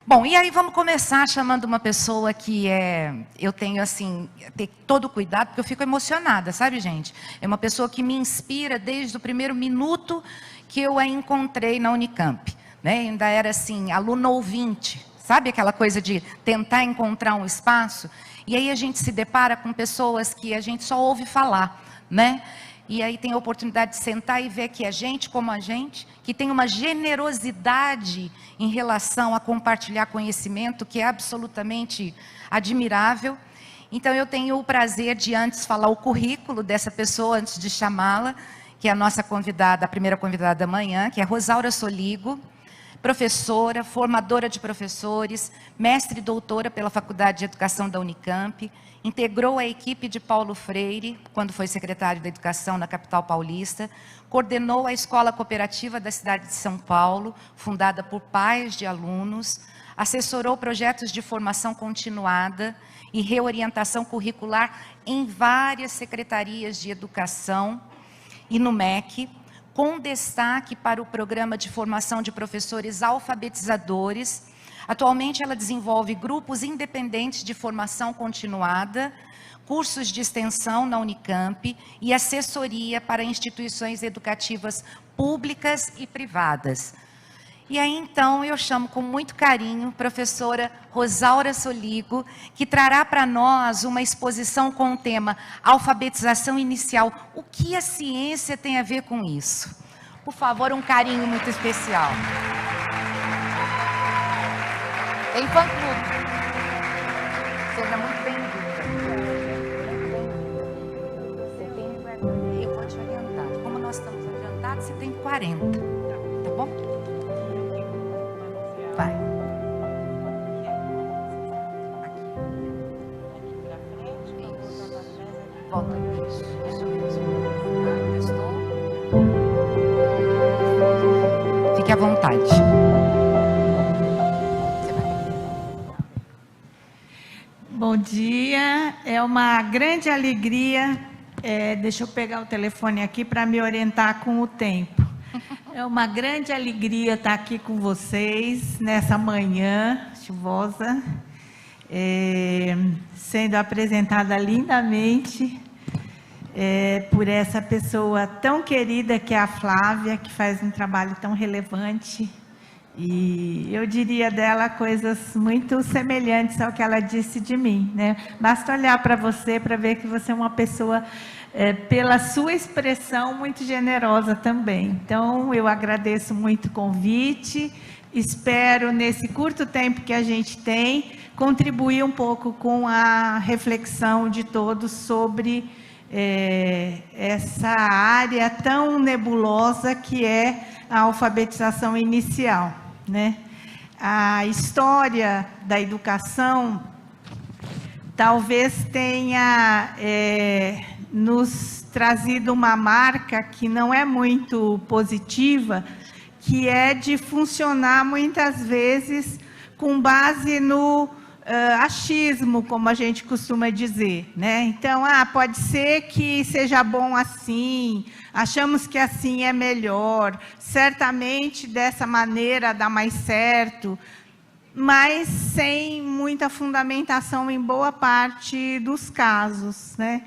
Bom, e aí vamos começar chamando uma pessoa que eu tenho assim, ter todo cuidado, porque eu fico emocionada, sabe, gente? É uma pessoa que me inspira desde o primeiro minuto que eu a encontrei na Unicamp, né? Ainda era assim, aluna ouvinte, sabe aquela coisa de tentar encontrar um espaço? E aí a gente se depara com pessoas que a gente só ouve falar, né? E aí tem a oportunidade de sentar e ver que é gente como a gente, que tem uma generosidade em relação a compartilhar conhecimento, que é absolutamente admirável. Então eu tenho o prazer de antes falar o currículo dessa pessoa, antes de chamá-la, que é a nossa convidada, a primeira convidada da manhã, que é Rosaura Soligo, professora, formadora de professores, mestre e doutora pela Faculdade de Educação da Unicamp, integrou a equipe de Paulo Freire, quando foi secretário da Educação na capital paulista, coordenou a Escola Cooperativa da cidade de São Paulo, fundada por pais de alunos, assessorou projetos de formação continuada e reorientação curricular em várias secretarias de educação e no MEC, com destaque para o programa de formação de professores alfabetizadores. Atualmente ela desenvolve grupos independentes de formação continuada, cursos de extensão na Unicamp e assessoria para instituições educativas públicas e privadas. E aí então eu chamo com muito carinho a professora Rosaura Soligo, que trará para nós uma exposição com o tema Alfabetização Inicial. O que a ciência tem a ver com isso? Por favor, um carinho muito especial. Em fã-clube. Seja muito bem-vinda. Eu vou te orientar. Como nós estamos adiantados, você tem 40. Tá bom? Vai. Aqui pra frente, isso. Volta isso mesmo. Testou? Fique à vontade. Bom dia, é uma grande alegria. Deixa eu pegar o telefone aqui para me orientar com o tempo. É uma grande alegria estar aqui com vocês nessa manhã chuvosa, sendo apresentada lindamente por essa pessoa tão querida que é a Flávia, que faz um trabalho tão relevante. E eu diria dela coisas muito semelhantes ao que ela disse de mim, né? Basta olhar para você para ver que você é uma pessoa, pela sua expressão, muito generosa também. Então, eu agradeço muito o convite, espero, nesse curto tempo que a gente tem, contribuir um pouco com a reflexão de todos sobre essa área tão nebulosa que é a alfabetização inicial, né? A história da educação talvez tenha nos trazido uma marca que não é muito positiva, que é de funcionar muitas vezes com base no achismo, como a gente costuma dizer, né? Então, pode ser que seja bom assim, achamos que assim é melhor, certamente dessa maneira dá mais certo, mas sem muita fundamentação em boa parte dos casos, né?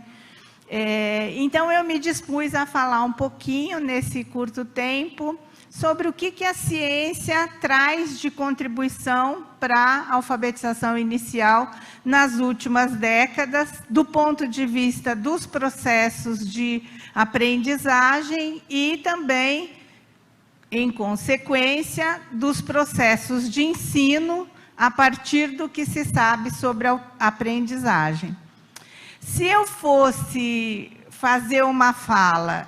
Então, eu me dispus a falar um pouquinho, nesse curto tempo, sobre o que a ciência traz de contribuição para a alfabetização inicial nas últimas décadas, do ponto de vista dos processos de aprendizagem e também, em consequência, dos processos de ensino a partir do que se sabe sobre a aprendizagem. Se eu fosse fazer uma fala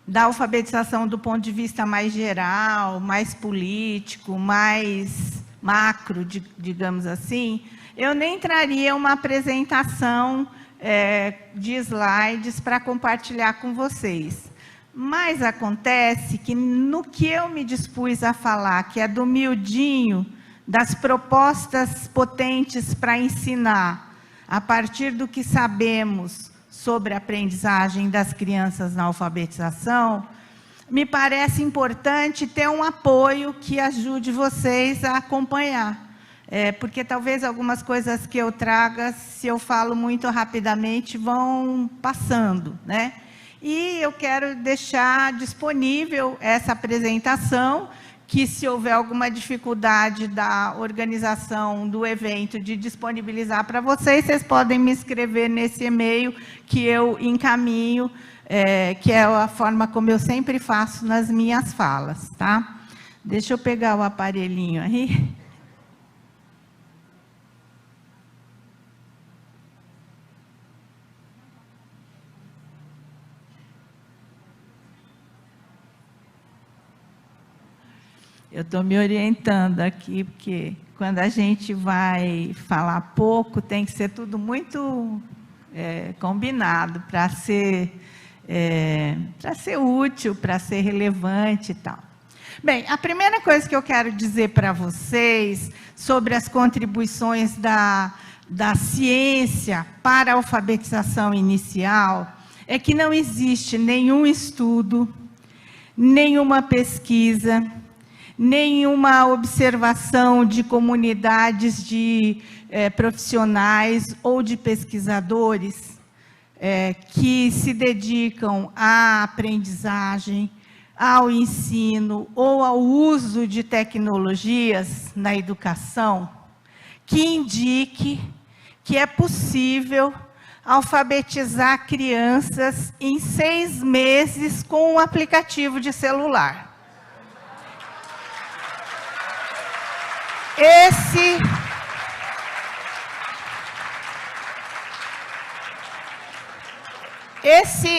da alfabetização do ponto de vista mais geral, mais político, mais macro, digamos assim, eu nem traria uma apresentação de slides para compartilhar com vocês. Mas acontece que no que eu me dispus a falar, que é do miudinho, das propostas potentes para ensinar, a partir do que sabemos sobre a aprendizagem das crianças na alfabetização, me parece importante ter um apoio que ajude vocês a acompanhar. Porque talvez algumas coisas que eu traga, se eu falo muito rapidamente, vão passando, né? E eu quero deixar disponível essa apresentação, que se houver alguma dificuldade da organização do evento de disponibilizar para vocês, vocês podem me escrever nesse e-mail que eu encaminho, que é a forma como eu sempre faço nas minhas falas, tá? Deixa eu pegar o aparelhinho aí. Eu estou me orientando aqui, porque quando a gente vai falar pouco, tem que ser tudo muito combinado para ser útil, para ser relevante e tal. Bem, a primeira coisa que eu quero dizer para vocês sobre as contribuições da ciência para a alfabetização inicial é que não existe nenhum estudo, nenhuma pesquisa, nenhuma observação de comunidades de profissionais ou de pesquisadores que se dedicam à aprendizagem, ao ensino ou ao uso de tecnologias na educação, que indique que é possível alfabetizar crianças em 6 meses com um aplicativo de celular. Esse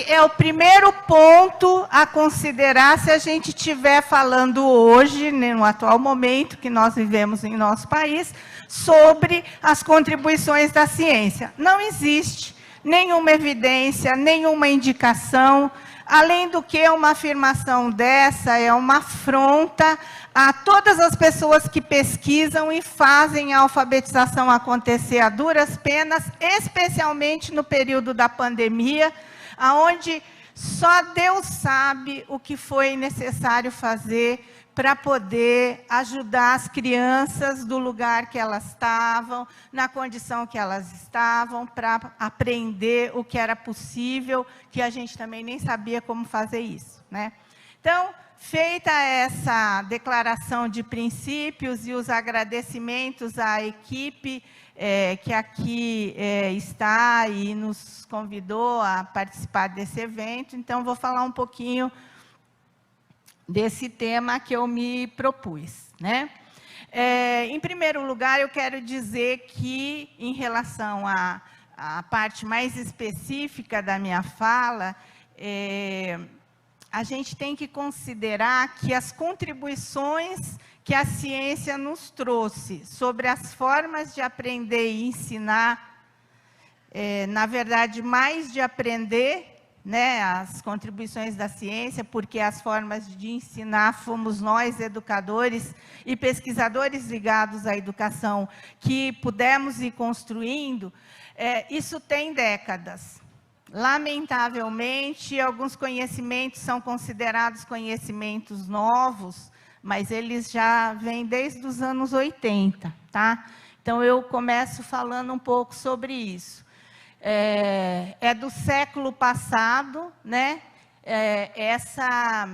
é o primeiro ponto a considerar se a gente estiver falando hoje, no atual momento que nós vivemos em nosso país, sobre as contribuições da ciência. Não existe nenhuma evidência, nenhuma indicação. Além do que, uma afirmação dessa é uma afronta a todas as pessoas que pesquisam e fazem a alfabetização acontecer a duras penas, especialmente no período da pandemia, onde só Deus sabe o que foi necessário fazer para poder ajudar as crianças do lugar que elas estavam, na condição que elas estavam, para aprender o que era possível, que a gente também nem sabia como fazer isso, né? Então, feita essa declaração de princípios e os agradecimentos à equipe que aqui está e nos convidou a participar desse evento, então vou falar um pouquinho desse tema que eu me propus, né? Em primeiro lugar, eu quero dizer que, em relação à parte mais específica da minha fala, a gente tem que considerar que as contribuições que a ciência nos trouxe sobre as formas de aprender e ensinar, na verdade, mais de aprender, né, as contribuições da ciência, porque as formas de ensinar fomos nós, educadores e pesquisadores ligados à educação, que pudemos ir construindo, isso tem décadas. Lamentavelmente, alguns conhecimentos são considerados conhecimentos novos, mas eles já vêm desde os anos 80, tá? Então, eu começo falando um pouco sobre isso. É do século passado, né? Essa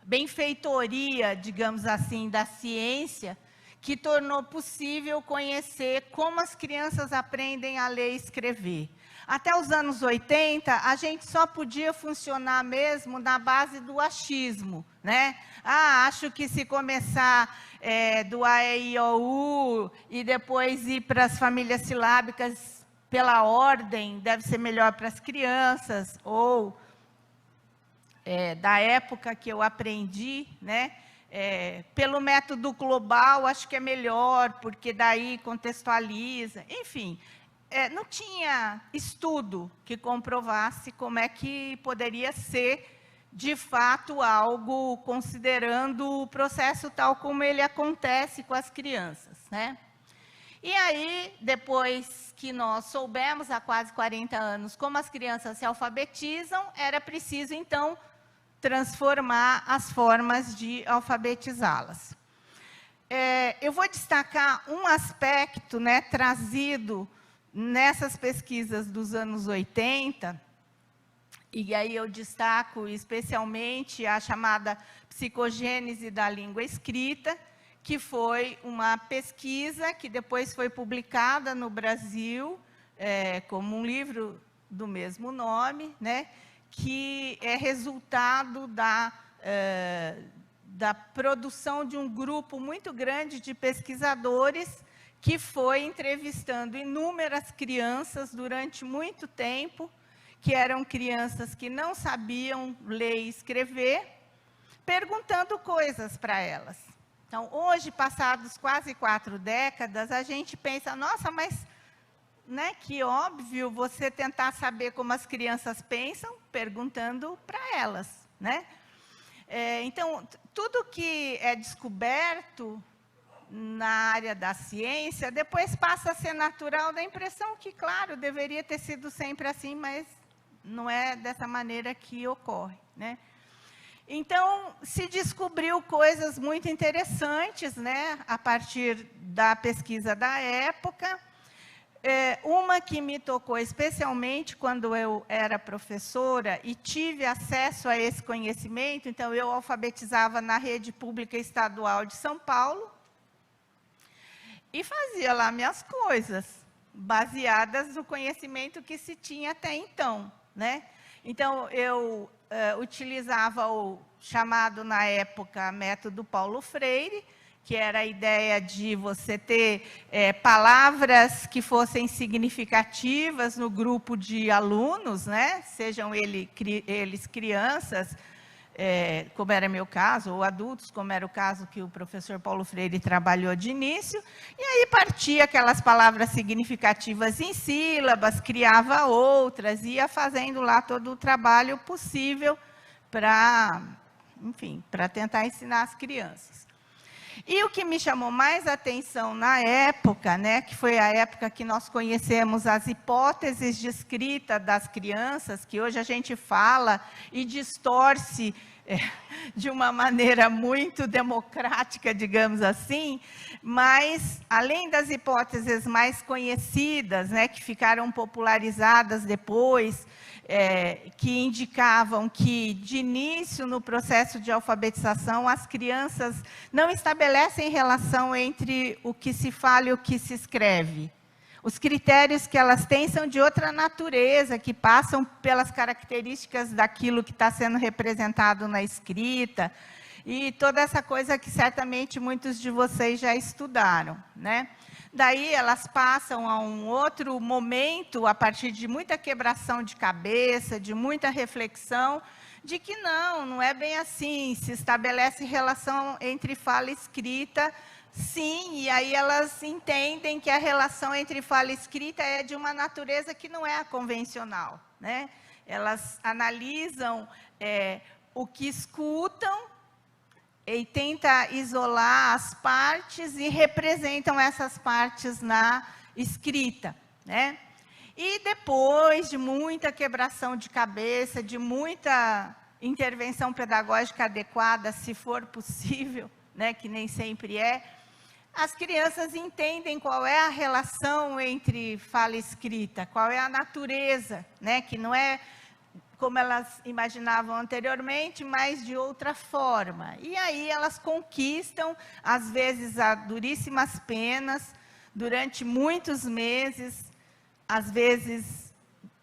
benfeitoria, digamos assim, da ciência, que tornou possível conhecer como as crianças aprendem a ler e escrever. Até os anos 80, a gente só podia funcionar mesmo na base do achismo, né? Acho que se começar do A, E, I, O, U e depois ir para as famílias silábicas pela ordem, deve ser melhor para as crianças, ou da época que eu aprendi, né? Pelo método global, acho que é melhor, porque daí contextualiza, enfim. Não tinha estudo que comprovasse como é que poderia ser, de fato, algo considerando o processo tal como ele acontece com as crianças, né? E aí, depois que nós soubemos, há quase 40 anos, como as crianças se alfabetizam, era preciso, então, transformar as formas de alfabetizá-las. Eu vou destacar um aspecto, né, trazido nessas pesquisas dos anos 80, e aí eu destaco especialmente a chamada psicogênese da língua escrita, que foi uma pesquisa que depois foi publicada no Brasil, como um livro do mesmo nome, né, que é resultado da produção de um grupo muito grande de pesquisadores que foi entrevistando inúmeras crianças durante muito tempo, que eram crianças que não sabiam ler e escrever, perguntando coisas para elas. Então, hoje, passados quase 4 décadas, a gente pensa, nossa, mas, né, que óbvio você tentar saber como as crianças pensam, perguntando para elas, né? Então, tudo que é descoberto na área da ciência, depois passa a ser natural, dá a impressão que, claro, deveria ter sido sempre assim, mas não é dessa maneira que ocorre, né? Então, se descobriu coisas muito interessantes, né, a partir da pesquisa da época. Uma que me tocou especialmente quando eu era professora e tive acesso a esse conhecimento, então eu alfabetizava na rede pública estadual de São Paulo e fazia lá minhas coisas, baseadas no conhecimento que se tinha até então, né? Então, eu utilizava o chamado, na época, método Paulo Freire, que era a ideia de você ter palavras que fossem significativas no grupo de alunos, né? Sejam eles crianças, como era meu caso, ou adultos, como era o caso que o professor Paulo Freire trabalhou de início, e aí partia aquelas palavras significativas em sílabas, criava outras, ia fazendo lá todo o trabalho possível para, enfim, para tentar ensinar as crianças. E o que me chamou mais atenção na época, né, que foi a época que nós conhecemos as hipóteses de escrita das crianças, que hoje a gente fala e distorce de uma maneira muito democrática, digamos assim, mas, além das hipóteses mais conhecidas, né, que ficaram popularizadas depois, que indicavam que, de início, no processo de alfabetização, as crianças não estabelecem relação entre o que se fala e o que se escreve. Os critérios que elas têm são de outra natureza, que passam pelas características daquilo que está sendo representado na escrita, e toda essa coisa que certamente muitos de vocês já estudaram, né? Daí elas passam a um outro momento, a partir de muita quebração de cabeça, de muita reflexão, de que não é bem assim, se estabelece relação entre fala e escrita, sim, e aí elas entendem que a relação entre fala e escrita é de uma natureza que não é a convencional, né? Elas analisam o que escutam, e tenta isolar as partes e representam essas partes na escrita, né? E depois de muita quebração de cabeça, de muita intervenção pedagógica adequada, se for possível, né, que nem sempre as crianças entendem qual é a relação entre fala e escrita, qual é a natureza, né, que não é como elas imaginavam anteriormente, mas de outra forma. E aí elas conquistam, às vezes a duríssimas penas, durante muitos meses, às vezes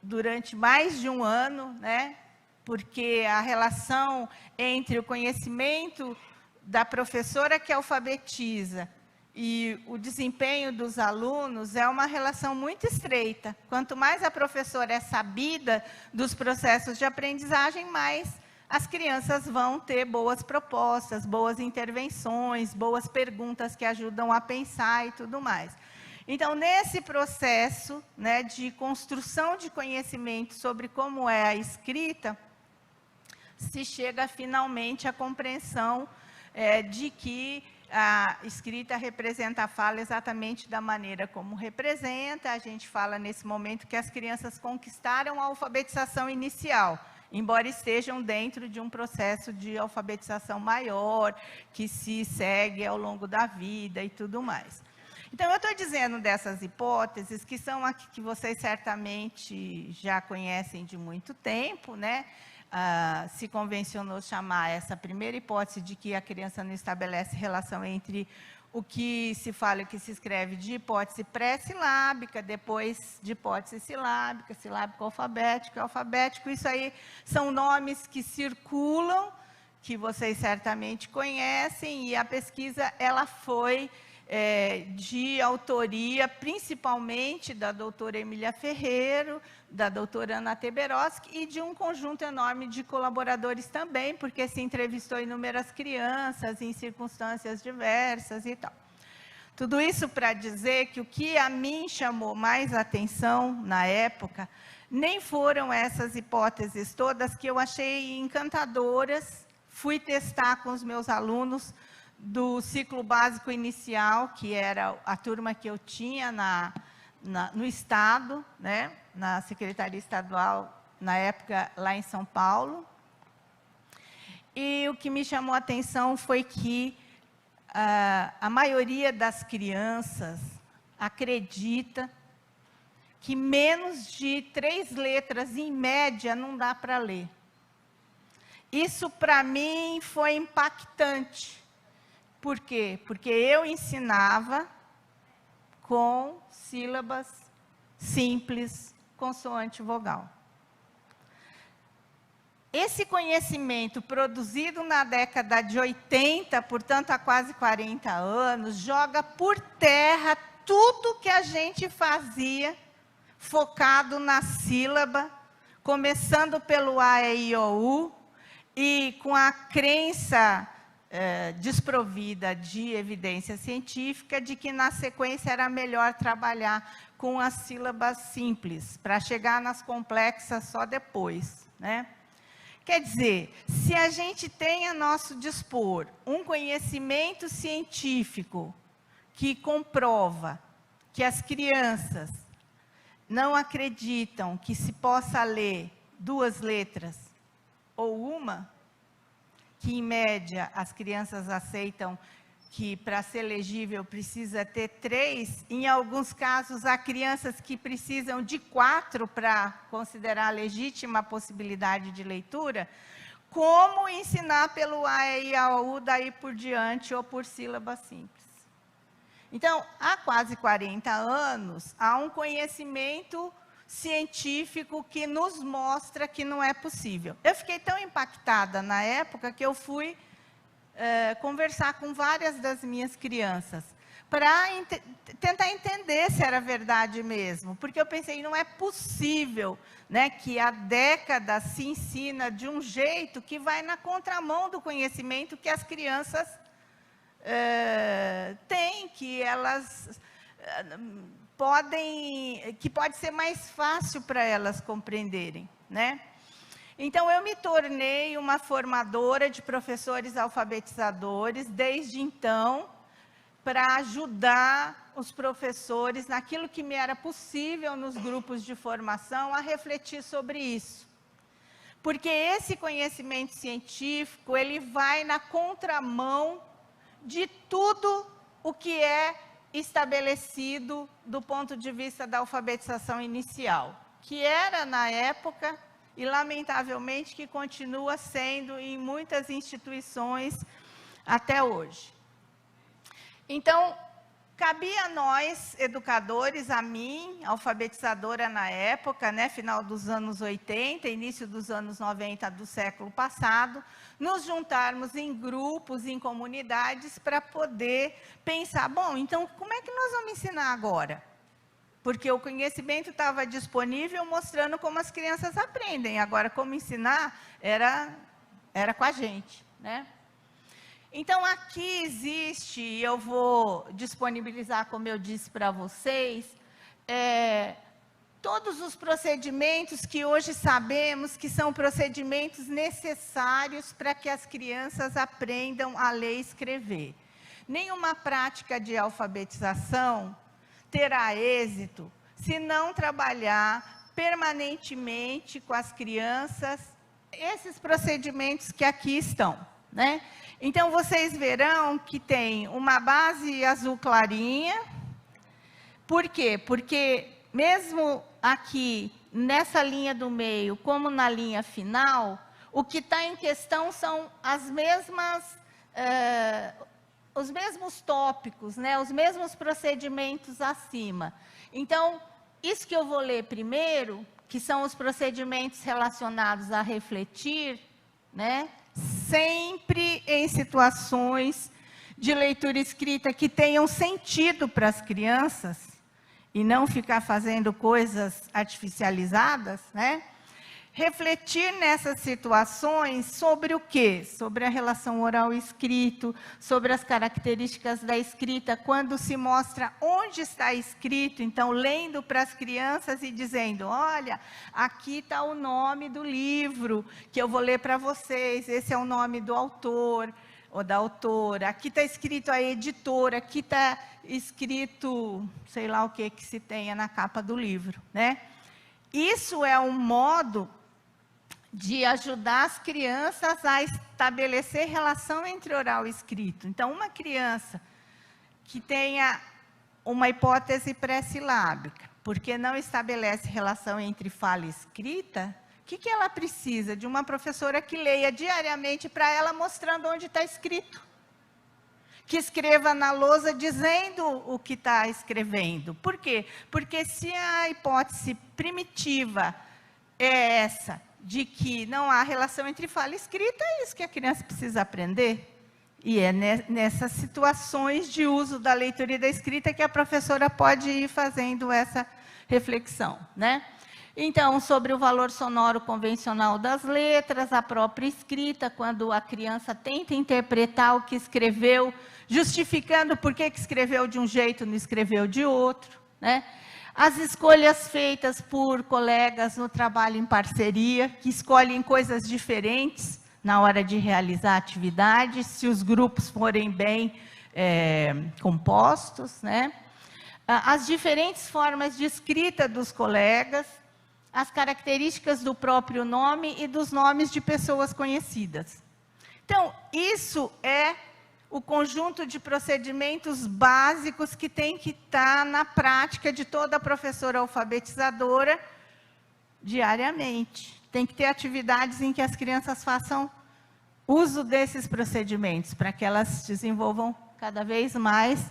durante mais de um ano, né? Porque a relação entre o conhecimento da professora que alfabetiza e o desempenho dos alunos é uma relação muito estreita. Quanto mais a professora é sabida dos processos de aprendizagem, mais as crianças vão ter boas propostas, boas intervenções, boas perguntas que ajudam a pensar e tudo mais. Então, nesse processo, né, de construção de conhecimento sobre como é a escrita, se chega finalmente à compreensão de que a escrita representa a fala exatamente da maneira como representa. A gente fala nesse momento que as crianças conquistaram a alfabetização inicial. embora estejam dentro de um processo de alfabetização maior, que se segue ao longo da vida e tudo mais. Então, eu estou dizendo dessas hipóteses, que são aqui que vocês certamente já conhecem de muito tempo, né? Se convencionou chamar essa primeira hipótese de que a criança não estabelece relação entre o que se fala e o que se escreve de hipótese pré-silábica, depois de hipótese silábica, silábico alfabético, alfabético. Isso aí são nomes que circulam, que vocês certamente conhecem, e a pesquisa ela foi de autoria, principalmente da doutora Emília Ferreiro, da doutora Ana Teberoski, e de um conjunto enorme de colaboradores também, porque se entrevistou inúmeras crianças em circunstâncias diversas e tal. Tudo isso para dizer que o que a mim chamou mais atenção na época, nem foram essas hipóteses todas que eu achei encantadoras, fui testar com os meus alunos do ciclo básico inicial, que era a turma que eu tinha no Estado, né, na Secretaria Estadual, na época, lá em São Paulo. E o que me chamou a atenção foi que a maioria das crianças acredita que menos de 3 letras, em média, não dá para ler. Isso, para mim, foi impactante. Por quê? Porque eu ensinava com sílabas simples, consoante vogal. Esse conhecimento produzido na década de 80, portanto há quase 40 anos, joga por terra tudo que a gente fazia focado na sílaba, começando pelo A, E, I, O, U, e com a crença desprovida de evidência científica de que na sequência era melhor trabalhar com as sílabas simples, para chegar nas complexas só depois, né? Quer dizer, se a gente tem a nosso dispor um conhecimento científico que comprova que as crianças não acreditam que se possa ler 2 letras ou uma, que, em média, as crianças aceitam que, para ser legível, precisa ter 3. Em alguns casos, há crianças que precisam de 4 para considerar legítima a possibilidade de leitura. Como ensinar pelo A, E, I, O, U, daí por diante, ou por sílaba simples? Então, há quase 40 anos, há um conhecimento científico que nos mostra que não é possível. Eu fiquei tão impactada na época que eu fui conversar com várias das minhas crianças para tentar entender se era verdade mesmo, porque eu pensei, não é possível, né, que há décadas se ensina de um jeito que vai na contramão do conhecimento que as crianças têm, que elas que pode ser mais fácil para elas compreenderem, né? Então, eu me tornei uma formadora de professores alfabetizadores, desde então, para ajudar os professores, naquilo que me era possível nos grupos de formação, a refletir sobre isso. Porque esse conhecimento científico, ele vai na contramão de tudo o que é estabelecido do ponto de vista da alfabetização inicial, que era, na época, e lamentavelmente que continua sendo em muitas instituições até hoje. Então, cabia a nós, educadores, a mim, alfabetizadora na época, né, final dos anos 80, início dos anos 90 do século passado, nos juntarmos em grupos, em comunidades, para poder pensar, bom, então, como é que nós vamos ensinar agora? Porque o conhecimento estava disponível, mostrando como as crianças aprendem. Agora, como ensinar, era com a gente, né? Então, aqui existe, e eu vou disponibilizar, como eu disse para vocês, todos os procedimentos que hoje sabemos que são procedimentos necessários para que as crianças aprendam a ler e escrever. Nenhuma prática de alfabetização terá êxito se não trabalhar permanentemente com as crianças esses procedimentos que aqui estão, né? Então, vocês verão que tem uma base azul clarinha. Por quê? Porque mesmo aqui, nessa linha do meio, como na linha final, o que está em questão são as mesmas, os mesmos tópicos, né? Os mesmos procedimentos acima. Então, isso que eu vou ler primeiro, que são os procedimentos relacionados a refletir, né? Sempre em situações de leitura escrita que tenham sentido para as crianças, e não ficar fazendo coisas artificializadas, né? Refletir nessas situações sobre o quê? Sobre a relação oral-escrito, sobre as características da escrita, quando se mostra onde está escrito, então, lendo para as crianças e dizendo, olha, aqui está o nome do livro, que eu vou ler para vocês, esse é o nome do autor, ou da autora, aqui está escrito a editora, aqui está escrito, sei lá o que se tenha na capa do livro, né? Isso é um modo de ajudar as crianças a estabelecer relação entre oral e escrito. Então, uma criança que tenha uma hipótese pré-silábica, porque não estabelece relação entre fala e escrita, o que ela precisa? De uma professora que leia diariamente para ela, mostrando onde está escrito. Que escreva na lousa dizendo o que está escrevendo. Por quê? Porque se a hipótese primitiva é essa, de que não há relação entre fala e escrita, é isso que a criança precisa aprender. E é nessas situações de uso da leitura e da escrita que a professora pode ir fazendo essa reflexão, né? Então, sobre o valor sonoro convencional das letras, a própria escrita, quando a criança tenta interpretar o que escreveu, justificando por que escreveu de um jeito e não escreveu de outro, né? As escolhas feitas por colegas no trabalho em parceria, que escolhem coisas diferentes na hora de realizar atividades, se os grupos forem bem compostos, né? As diferentes formas de escrita dos colegas, as características do próprio nome e dos nomes de pessoas conhecidas. Então, isso é o conjunto de procedimentos básicos que tem que estar na prática de toda professora alfabetizadora diariamente. Tem que ter atividades em que as crianças façam uso desses procedimentos, para que elas desenvolvam cada vez mais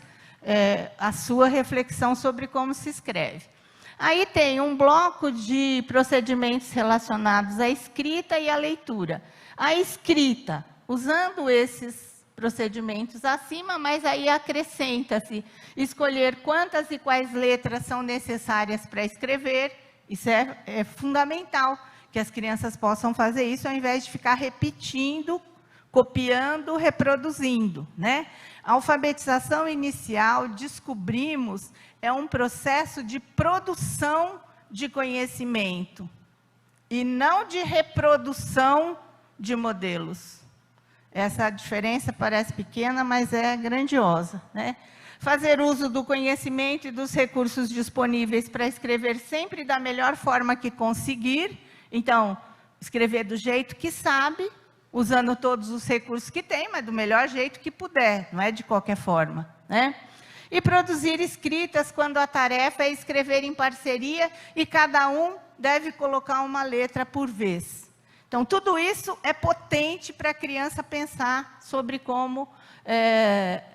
a sua reflexão sobre como se escreve. Aí tem um bloco de procedimentos relacionados à escrita e à leitura. A escrita, usando esses procedimentos acima, mas aí acrescenta-se escolher quantas e quais letras são necessárias para escrever. Isso é fundamental, que as crianças possam fazer isso, ao invés de ficar repetindo, copiando, reproduzindo, né? A alfabetização inicial, descobrimos, é um processo de produção de conhecimento e não de reprodução de modelos. Essa diferença parece pequena, mas é grandiosa, né? Fazer uso do conhecimento e dos recursos disponíveis para escrever sempre da melhor forma que conseguir. Então, escrever do jeito que sabe, usando todos os recursos que tem, mas do melhor jeito que puder, não é de qualquer forma, né? E produzir escritas quando a tarefa é escrever em parceria e cada um deve colocar uma letra por vez. Então, tudo isso é potente para a criança pensar sobre como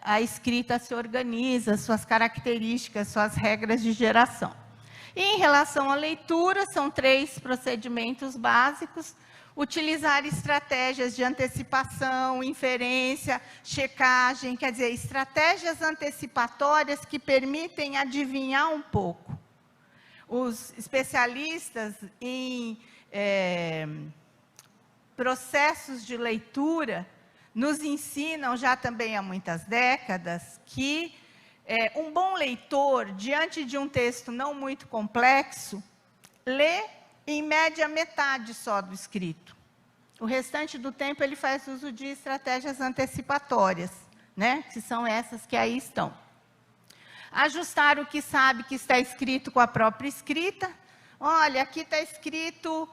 a escrita se organiza, suas características, suas regras de geração. E em relação à leitura, são 3 procedimentos básicos: utilizar estratégias de antecipação, inferência, checagem, quer dizer, estratégias antecipatórias que permitem adivinhar um pouco. Os especialistas em processos de leitura nos ensinam, já também há muitas décadas, que um bom leitor, diante de um texto não muito complexo, lê em média metade só do escrito. O restante do tempo ele faz uso de estratégias antecipatórias, né? Que são essas que aí estão. Ajustar o que sabe que está escrito com a própria escrita. Olha, aqui está escrito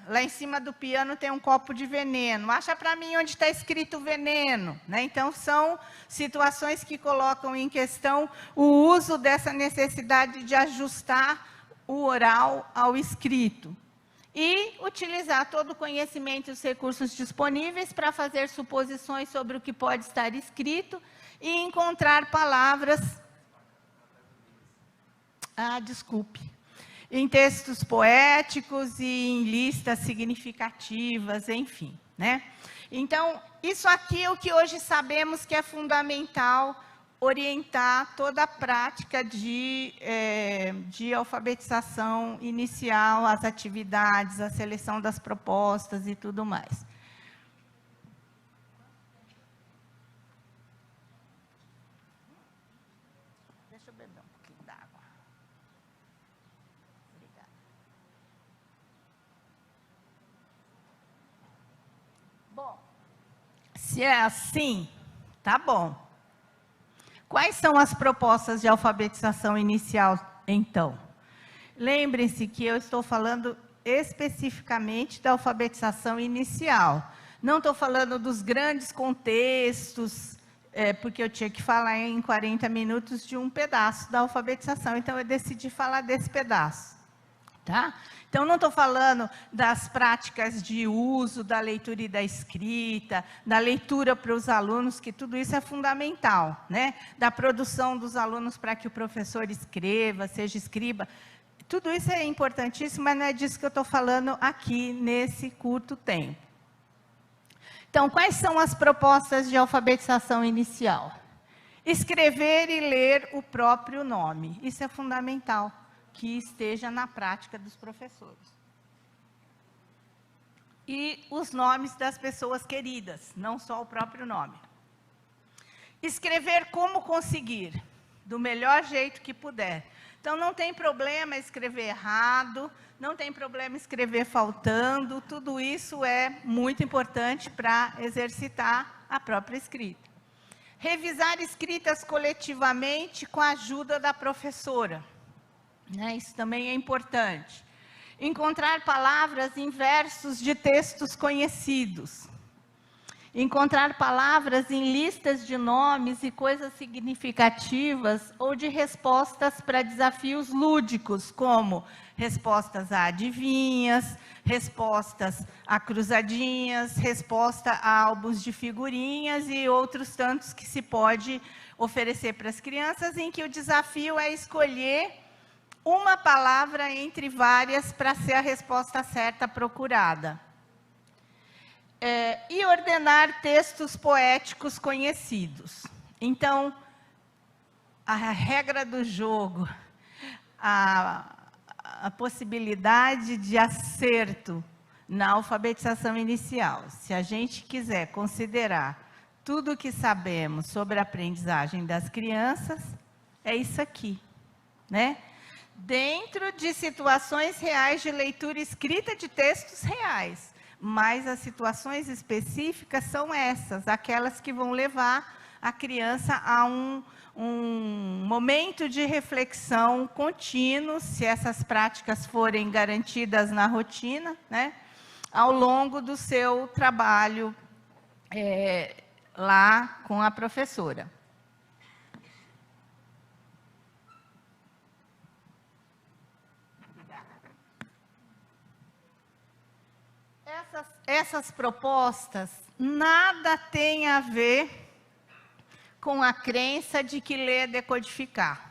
lá em cima do piano tem um copo de veneno. Acha para mim onde está escrito veneno, né? Então, são situações que colocam em questão o uso dessa necessidade de ajustar o oral ao escrito. E utilizar todo o conhecimento e os recursos disponíveis para fazer suposições sobre o que pode estar escrito e encontrar palavras... desculpe. Em textos poéticos e em listas significativas, enfim, né? Então, isso aqui é o que hoje sabemos que é fundamental orientar toda a prática de alfabetização inicial, as atividades, a seleção das propostas e tudo mais. Deixa eu beber um pouquinho d'água. Obrigada. Bom, se é assim, tá bom. Quais são as propostas de alfabetização inicial, então? Lembrem-se que eu estou falando especificamente da alfabetização inicial. Não estou falando dos grandes contextos, porque eu tinha que falar em 40 minutos de um pedaço da alfabetização, então eu decidi falar desse pedaço. Tá? Então, não estou falando das práticas de uso da leitura e da escrita, da leitura para os alunos, que tudo isso é fundamental, né? Da produção dos alunos para que o professor escreva, seja escriba. Tudo isso é importantíssimo, mas não é disso que eu estou falando aqui nesse curto tempo. Então, quais são as propostas de alfabetização inicial? Escrever e ler o próprio nome. Isso é fundamental que esteja na prática dos professores. E os nomes das pessoas queridas, não só o próprio nome. Escrever como conseguir, do melhor jeito que puder. Então, não tem problema escrever errado, não tem problema escrever faltando, tudo isso é muito importante para exercitar a própria escrita. Revisar escritas coletivamente com a ajuda da professora. Isso também é importante. Encontrar palavras em versos de textos conhecidos. Encontrar palavras em listas de nomes e coisas significativas ou de respostas para desafios lúdicos, como respostas a adivinhas, respostas a cruzadinhas, resposta a álbuns de figurinhas e outros tantos que se pode oferecer para as crianças, em que o desafio é escolher uma palavra entre várias para ser a resposta certa procurada. E ordenar textos poéticos conhecidos. Então, a regra do jogo, a possibilidade de acerto na alfabetização inicial, se a gente quiser considerar tudo o que sabemos sobre a aprendizagem das crianças, é isso aqui, né? Dentro de situações reais de leitura e escrita de textos reais. Mas as situações específicas são essas, aquelas que vão levar a criança a um momento de reflexão contínuo, se essas práticas forem garantidas na rotina, né, ao longo do seu trabalho lá com a professora. Essas propostas nada têm a ver com a crença de que ler é decodificar.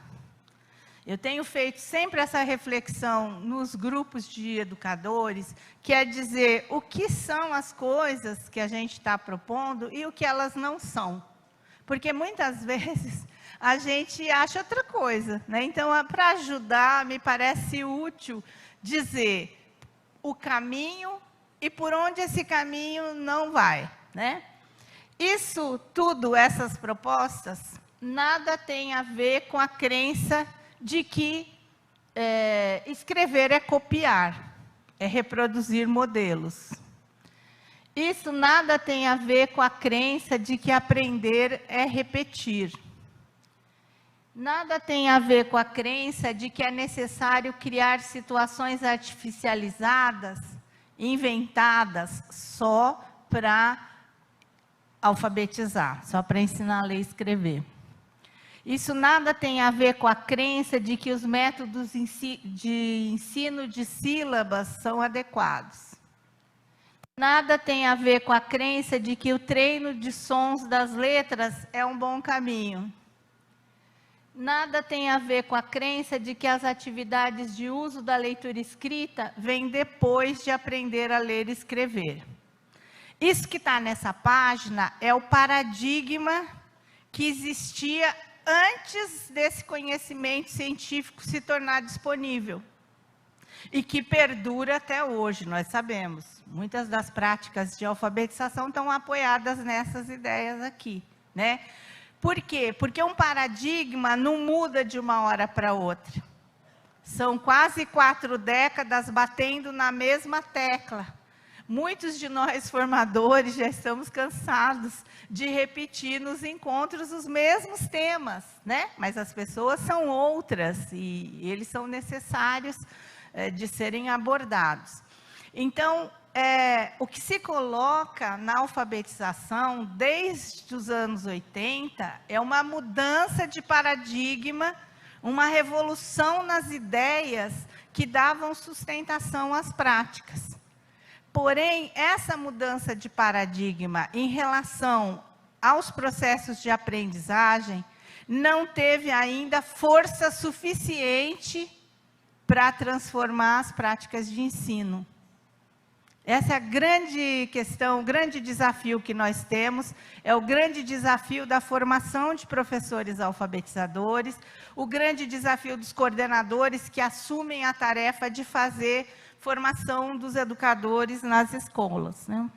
Eu tenho feito sempre essa reflexão nos grupos de educadores, que é dizer o que são as coisas que a gente está propondo e o que elas não são. Porque muitas vezes a gente acha outra coisa, né? Então, para ajudar, me parece útil dizer o caminho e por onde esse caminho não vai, né? Isso tudo, essas propostas, nada tem a ver com a crença de que escrever é copiar, é reproduzir modelos. Isso nada tem a ver com a crença de que aprender é repetir. Nada tem a ver com a crença de que é necessário criar situações artificializadas, inventadas, só para alfabetizar, só para ensinar a ler e escrever. Isso nada tem a ver com a crença de que os métodos de ensino de sílabas são adequados. Nada tem a ver com a crença de que o treino de sons das letras é um bom caminho. Nada tem a ver com a crença de que as atividades de uso da leitura escrita vêm depois de aprender a ler e escrever. Isso que está nessa página é o paradigma que existia antes desse conhecimento científico se tornar disponível. E que perdura até hoje, nós sabemos. Muitas das práticas de alfabetização estão apoiadas nessas ideias aqui, né? Por quê? Porque um paradigma não muda de uma hora para outra. São quase 4 décadas batendo na mesma tecla. Muitos de nós formadores já estamos cansados de repetir nos encontros os mesmos temas, né? Mas as pessoas são outras e eles são necessários de serem abordados. Então, o que se coloca na alfabetização desde os anos 80 é uma mudança de paradigma, uma revolução nas ideias que davam sustentação às práticas. Porém, essa mudança de paradigma em relação aos processos de aprendizagem não teve ainda força suficiente para transformar as práticas de ensino. Essa é a grande questão, o grande desafio que nós temos, é o grande desafio da formação de professores alfabetizadores, o grande desafio dos coordenadores que assumem a tarefa de fazer formação dos educadores nas escolas, né?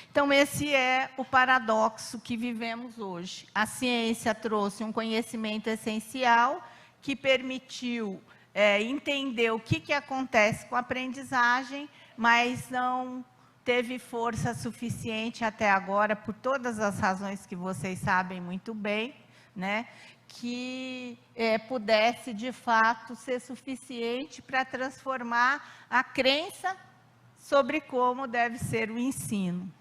Então, esse é o paradoxo que vivemos hoje. A ciência trouxe um conhecimento essencial que permitiu entender o que acontece com a aprendizagem, mas não teve força suficiente até agora, por todas as razões que vocês sabem muito bem, né, que pudesse, de fato, ser suficiente para transformar a crença sobre como deve ser o ensino.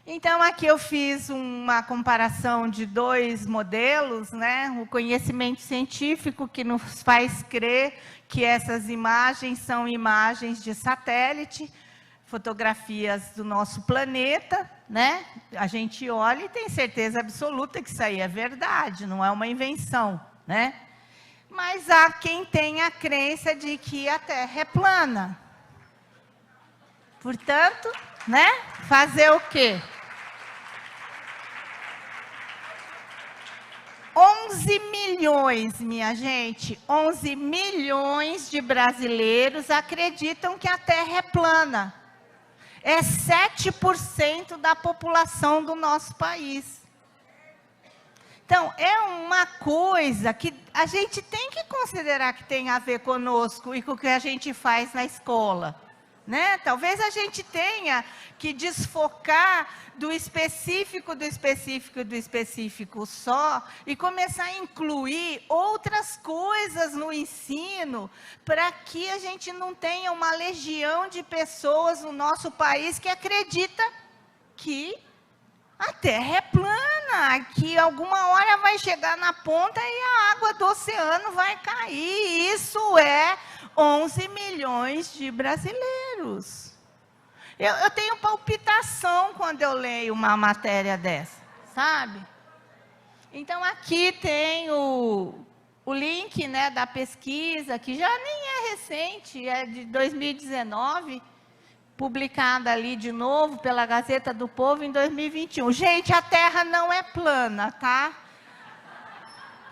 Então, aqui eu fiz uma comparação de 2 modelos, né? O conhecimento científico, que nos faz crer que essas imagens são imagens de satélite, fotografias do nosso planeta, né? A gente olha e tem certeza absoluta que isso aí é verdade, não é uma invenção, né? Mas há quem tenha a crença de que a Terra é plana. Portanto, né? Fazer o quê? 11 milhões, minha gente, 11 milhões de brasileiros acreditam que a Terra é plana. É 7% da população do nosso país. Então, é uma coisa que a gente tem que considerar que tem a ver conosco e com o que a gente faz na escola, né? Talvez a gente tenha que desfocar do específico, do específico, do específico só e começar a incluir outras coisas no ensino para que a gente não tenha uma legião de pessoas no nosso país que acredita que a Terra é plana, que alguma hora vai chegar na ponta e a água do oceano vai cair. Isso é 11 milhões de brasileiros. Eu tenho palpitação quando eu leio uma matéria dessa, sabe? Então, aqui tem o link, né, da pesquisa, que já nem é recente, é de 2019, publicada ali de novo pela Gazeta do Povo em 2021. Gente, a Terra não é plana, tá?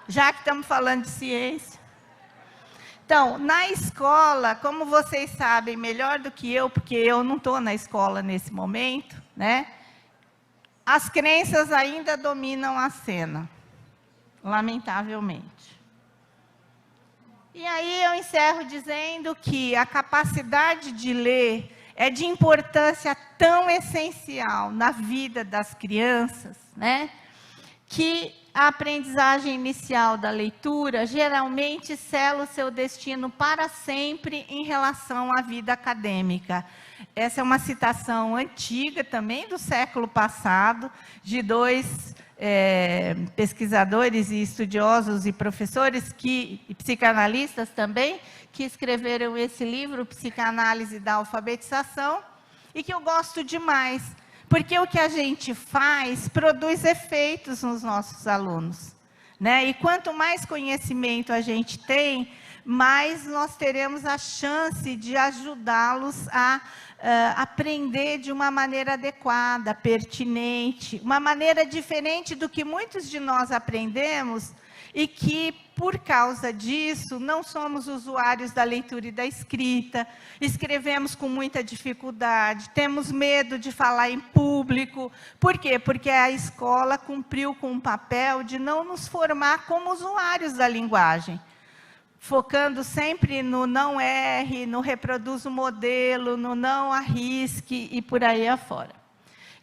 Já que estamos falando de ciência. Então, na escola, como vocês sabem melhor do que eu, porque eu não estou na escola nesse momento, né? As crenças ainda dominam a cena, lamentavelmente. E aí eu encerro dizendo que a capacidade de ler é de importância tão essencial na vida das crianças, né? Que a aprendizagem inicial da leitura geralmente sela o seu destino para sempre em relação à vida acadêmica. Essa é uma citação antiga, também do século passado, de dois pesquisadores e estudiosos e professores, e psicanalistas também, que escreveram esse livro, Psicanálise da Alfabetização, e que eu gosto demais, porque o que a gente faz produz efeitos nos nossos alunos, né? E quanto mais conhecimento a gente tem, mais nós teremos a chance de ajudá-los a aprender de uma maneira adequada, pertinente, uma maneira diferente do que muitos de nós aprendemos e que, por causa disso, não somos usuários da leitura e da escrita, escrevemos com muita dificuldade, temos medo de falar em público. Por quê? Porque a escola cumpriu com o papel de não nos formar como usuários da linguagem, focando sempre no não erre, no reproduz o modelo, no não arrisque e por aí afora.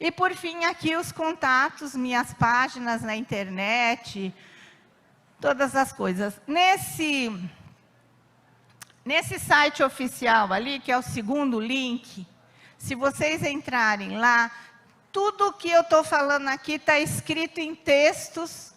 E, por fim, aqui os contatos, minhas páginas na internet, todas as coisas. Nesse site oficial ali, que é o segundo link, se vocês entrarem lá, tudo o que eu estou falando aqui está escrito em textos,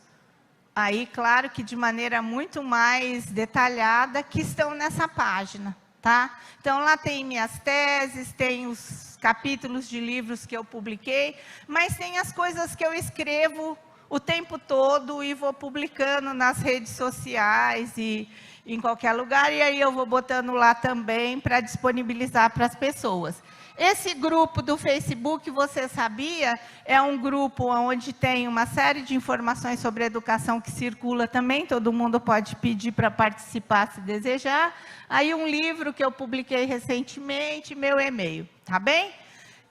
aí, claro que de maneira muito mais detalhada, que estão nessa página, tá? Então, lá tem minhas teses, tem os capítulos de livros que eu publiquei, mas tem as coisas que eu escrevo o tempo todo e vou publicando nas redes sociais e em qualquer lugar, e aí eu vou botando lá também para disponibilizar para as pessoas. Esse grupo do Facebook, você sabia, é um grupo onde tem uma série de informações sobre educação que circula também, todo mundo pode pedir para participar se desejar. Aí um livro que eu publiquei recentemente, meu e-mail, tá bem?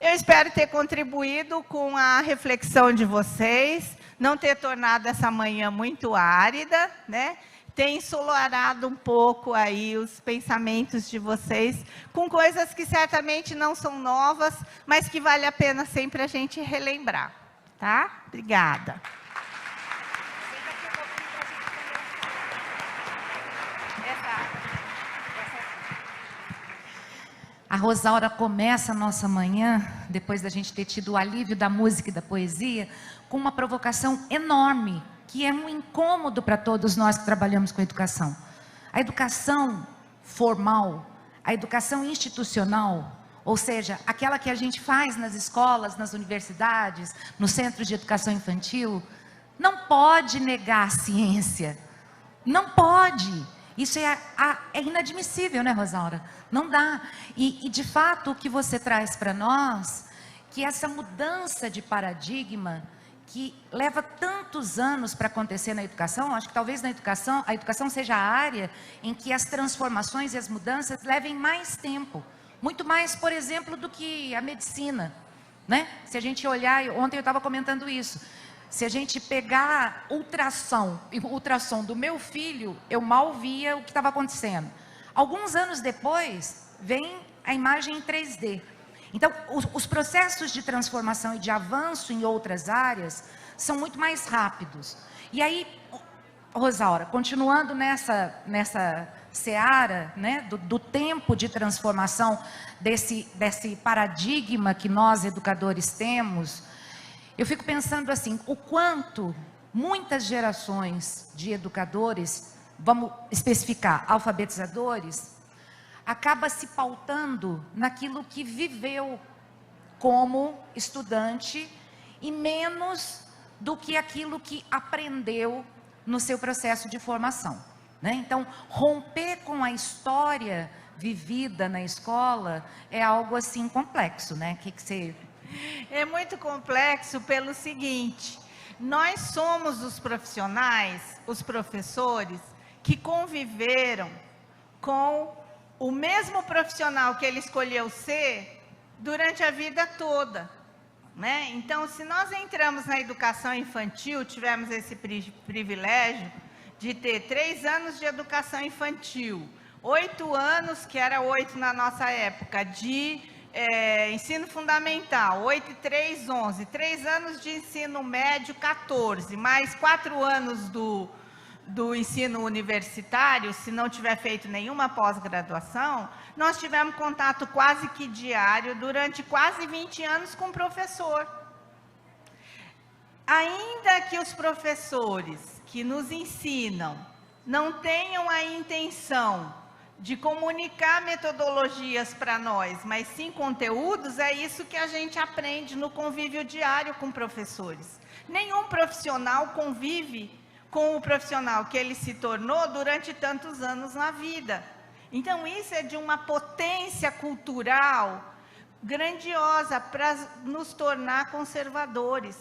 Eu espero ter contribuído com a reflexão de vocês, não ter tornado essa manhã muito árida, né? Ter ensolarado um pouco aí os pensamentos de vocês, com coisas que certamente não são novas, mas que vale a pena sempre a gente relembrar, tá? Obrigada. A Rosaura começa a nossa manhã, depois da gente ter tido o alívio da música e da poesia, com uma provocação enorme, que é um incômodo para todos nós que trabalhamos com educação. A educação formal, a educação institucional, ou seja, aquela que a gente faz nas escolas, nas universidades, nos centros de educação infantil, não pode negar a ciência. Não pode. Isso é inadmissível, né, Rosaura? Não dá. E, de fato, o que você traz para nós, que essa mudança de paradigma, que leva tantos anos para acontecer na educação, acho que talvez a educação seja a área em que as transformações e as mudanças levem mais tempo. Muito mais, por exemplo, do que a medicina, né? Se a gente olhar, ontem eu estava comentando isso, se a gente pegar o ultrassom do meu filho, eu mal via o que estava acontecendo. Alguns anos depois, vem a imagem em 3D. Então, os processos de transformação e de avanço em outras áreas são muito mais rápidos. E aí, Rosaura, continuando nessa seara, né, do tempo de transformação desse paradigma que nós, educadores, temos, eu fico pensando assim, o quanto muitas gerações de educadores, vamos especificar, alfabetizadores, acaba se pautando naquilo que viveu como estudante e menos do que aquilo que aprendeu no seu processo de formação, né? Então, romper com a história vivida na escola é algo assim complexo, né? O que você... É muito complexo pelo seguinte, nós somos os profissionais, os professores, que conviveram com o mesmo profissional que ele escolheu ser durante a vida toda, né? Então, se nós entramos na educação infantil, tivemos esse privilégio de ter 3 anos de educação infantil, 8 anos, que era 8 na nossa época, de ensino fundamental, 8 e 3, 11. 3 anos de ensino médio, 14. Mais 4 anos do ensino universitário, se não tiver feito nenhuma pós-graduação, nós tivemos contato quase que diário, durante quase 20 anos, com o professor. Ainda que os professores que nos ensinam não tenham a intenção de comunicar metodologias para nós, mas sim conteúdos, é isso que a gente aprende no convívio diário com professores. Nenhum profissional convive com o profissional que ele se tornou durante tantos anos na vida. Então, isso é de uma potência cultural grandiosa para nos tornar conservadores.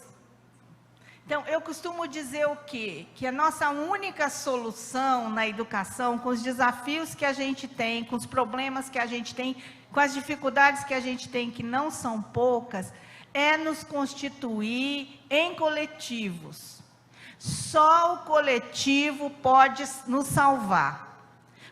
Então, eu costumo dizer o quê? Que a nossa única solução na educação, com os desafios que a gente tem, com os problemas que a gente tem, com as dificuldades que a gente tem, que não são poucas, é nos constituir em coletivos. Só o coletivo pode nos salvar.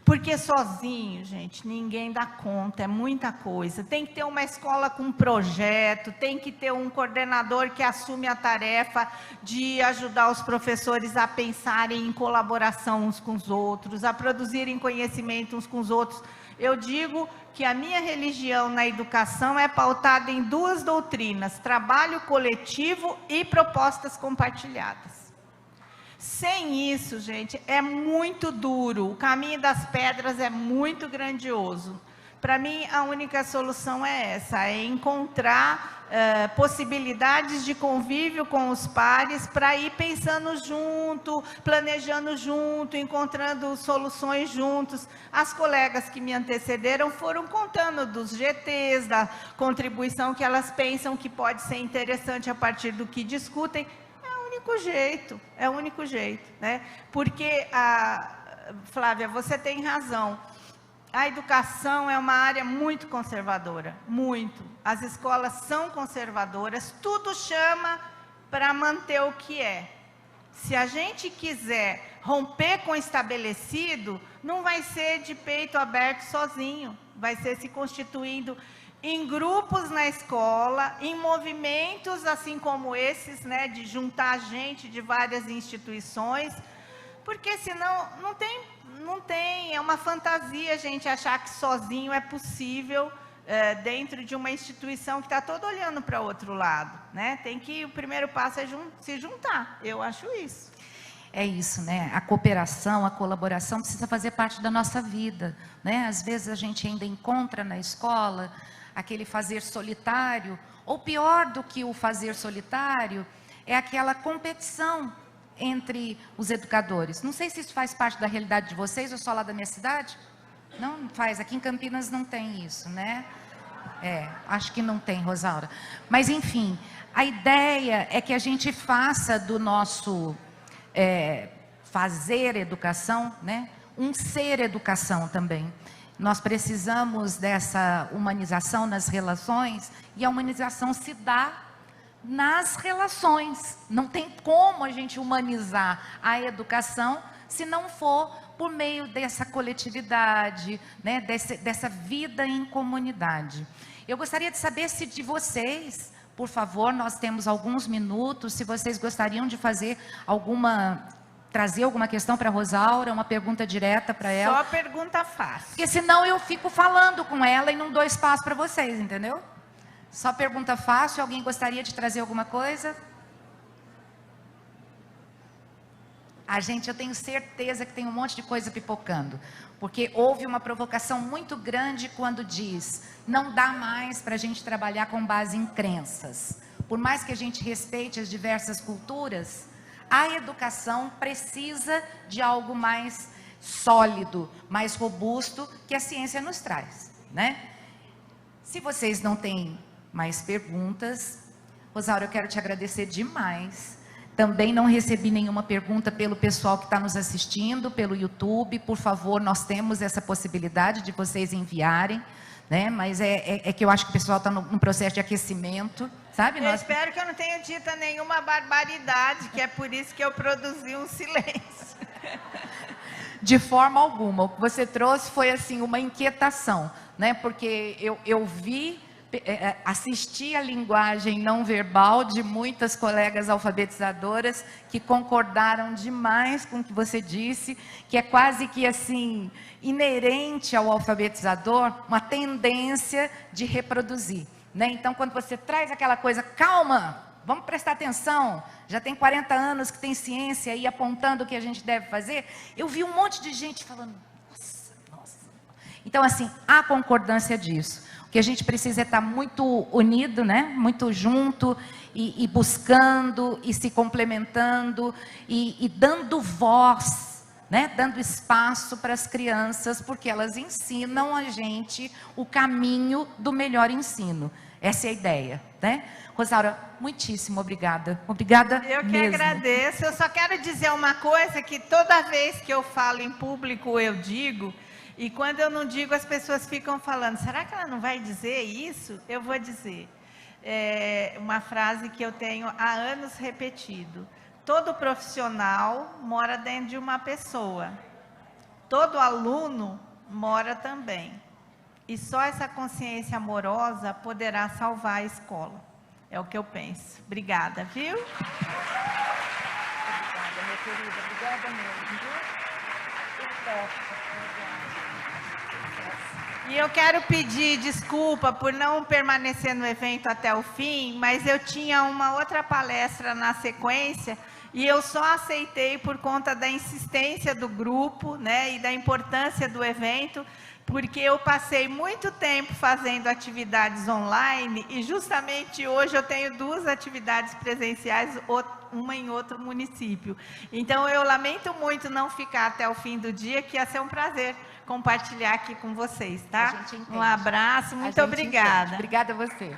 Porque sozinho, gente, ninguém dá conta, é muita coisa. Tem que ter uma escola com projeto, tem que ter um coordenador que assume a tarefa de ajudar os professores a pensarem em colaboração uns com os outros, a produzirem conhecimento uns com os outros. Eu digo que a minha religião na educação é pautada em 2 doutrinas: trabalho coletivo e propostas compartilhadas. Sem isso, gente, é muito duro. O caminho das pedras é muito grandioso. Para mim, a única solução é essa, é encontrar possibilidades de convívio com os pares para ir pensando junto, planejando junto, encontrando soluções juntos. As colegas que me antecederam foram contando dos GTs, da contribuição que elas pensam que pode ser interessante a partir do que discutem. É o único jeito, né? Porque, Flávia, você tem razão, a educação é uma área muito conservadora, muito. As escolas são conservadoras, tudo chama para manter o que é. Se a gente quiser romper com o estabelecido, não vai ser de peito aberto sozinho, vai ser se constituindo em grupos na escola, em movimentos assim como esses, né, de juntar gente de várias instituições, porque senão não tem, é uma fantasia a gente achar que sozinho é possível dentro de uma instituição que está toda olhando para outro lado, né? Tem que, o primeiro passo é se juntar, eu acho isso. É isso, né? A cooperação, a colaboração precisa fazer parte da nossa vida, né? Às vezes a gente ainda encontra na escola aquele fazer solitário, ou pior do que o fazer solitário, é aquela competição entre os educadores. Não sei se isso faz parte da realidade de vocês, ou só lá da minha cidade. Não faz, aqui em Campinas não tem isso, né? Acho que não tem, Rosaura. Mas enfim, a ideia é que a gente faça do nosso fazer educação, né, um ser educação também. Nós precisamos dessa humanização nas relações, e a humanização se dá nas relações. Não tem como a gente humanizar a educação se não for por meio dessa coletividade, né, dessa vida em comunidade. Eu gostaria de saber se de vocês, por favor, nós temos alguns minutos, se vocês gostariam de fazer trazer alguma questão para a Rosaura, uma pergunta direta para ela. Só pergunta fácil. Porque senão eu fico falando com ela e não dou espaço para vocês, entendeu? Só pergunta fácil. Alguém gostaria de trazer alguma coisa? Eu tenho certeza que tem um monte de coisa pipocando. Porque houve uma provocação muito grande quando diz: não dá mais para a gente trabalhar com base em crenças. Por mais que a gente respeite as diversas culturas, a educação precisa de algo mais sólido, mais robusto, que a ciência nos traz, né? Se vocês não têm mais perguntas, Rosaura, eu quero te agradecer demais. Também não recebi nenhuma pergunta pelo pessoal que está nos assistindo, pelo YouTube. Por favor, nós temos essa possibilidade de vocês enviarem, né? Mas é que eu acho que o pessoal está num processo de aquecimento, sabe? Eu espero que eu não tenha dito nenhuma barbaridade, que é por isso que eu produzi um silêncio. De forma alguma. O que você trouxe foi assim uma inquietação, né? Porque eu vi assisti a linguagem não verbal de muitas colegas alfabetizadoras que concordaram demais com o que você disse, que é quase que assim, inerente ao alfabetizador, uma tendência de reproduzir, né? Então, quando você traz aquela coisa, calma, vamos prestar atenção, já tem 40 anos que tem ciência aí apontando o que a gente deve fazer, eu vi um monte de gente falando, nossa. Então, assim, há concordância disso. O que a gente precisa é estar muito unido, né? Muito junto e buscando e se complementando e dando voz, né? Dando espaço para as crianças, porque elas ensinam a gente o caminho do melhor ensino. Essa é a ideia, né? Rosaura, muitíssimo obrigada. Obrigada mesmo. Eu que agradeço. Eu só quero dizer uma coisa que toda vez que eu falo em público eu digo, e quando eu não digo as pessoas ficam falando, será que ela não vai dizer isso? Eu vou dizer. É uma frase que eu tenho há anos repetido. Todo profissional mora dentro de uma pessoa. Todo aluno mora também. E só essa consciência amorosa poderá salvar a escola. É o que eu penso. Obrigada, viu? Obrigada, minha querida. Obrigada mesmo, viu? E eu quero pedir desculpa por não permanecer no evento até o fim, mas eu tinha uma outra palestra na sequência e eu só aceitei por conta da insistência do grupo, né, e da importância do evento, porque eu passei muito tempo fazendo atividades online e justamente hoje eu tenho 2 atividades presenciais, uma em outro município. Então eu lamento muito não ficar até o fim do dia, que ia ser um prazer compartilhar aqui com vocês, tá? Um abraço, muito obrigada. Obrigada a você.